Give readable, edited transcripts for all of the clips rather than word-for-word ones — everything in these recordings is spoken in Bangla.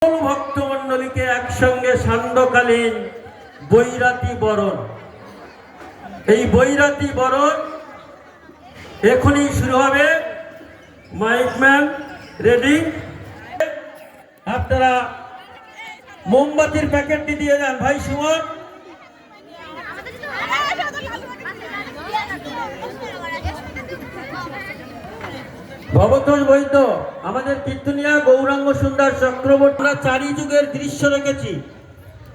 ভক্তমণ্ডলীকে একসঙ্গে সান্ধ্যকালীন বৈরাতি বরণ। এই বৈরাতি বরণ এখনই শুরু হবে। Mic man ready. আপনারা মোমবাতির প্যাকেটটি দিয়ে যান ভাই সুমন। ভবতোষ বৈদ্য, আমাদের কীর্তনিয়া গৌরাঙ্গ সুন্দর চক্রবর্তী। চারি যুগের দৃশ্য রেখেছি।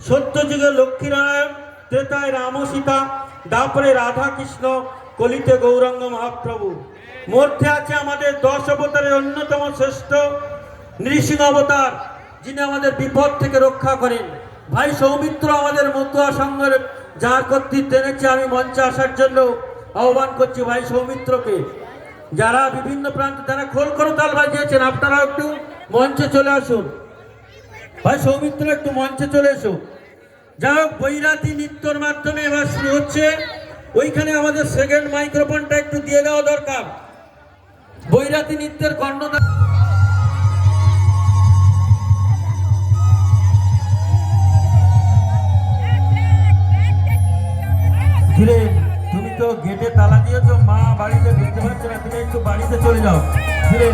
সত্য যুগে লক্ষ্মীনারায়ণ, ত্রেতায় রাম সীতা, তারপরে রাধা কৃষ্ণ, কলিতে গৌরাঙ্গ মহাপ্রভু। মধ্যে আছে আমাদের 10 অবতারের অন্যতম শ্রেষ্ঠ নৃসিংহ অবতার, যিনি আমাদের বিপদ থেকে রক্ষা করেন। ভাই সৌমিত্র আমাদের মতুয়া সংঘের যার কর্তৃত্ব এনেছে, আমি মঞ্চে আসার জন্য আহ্বান করছি ভাই সৌমিত্রকে। যারা বিভিন্ন প্রান্তে যারা খোল করতাল বাজিয়েছেন, আপনারা একটু মঞ্চে চলে আসুন। ভাই সৌমিত্র একটু মঞ্চে চলে এসো। যাই হোক, বৈরাতি নৃত্যর মাধ্যমে এবার শুরু হচ্ছে। ওইখানে আমাদের সেকেন্ড মাইক্রোফোনটা একটু দিয়ে দেওয়া দরকার। বৈরাতি নৃত্যের কর্ণধার ধীরে, তুমি তো গেটে তালা দিয়েছো, মা বাড়িতে ঢুকতে পারছে না, তুমি একটু বাড়িতে চলে যাও ধীরে।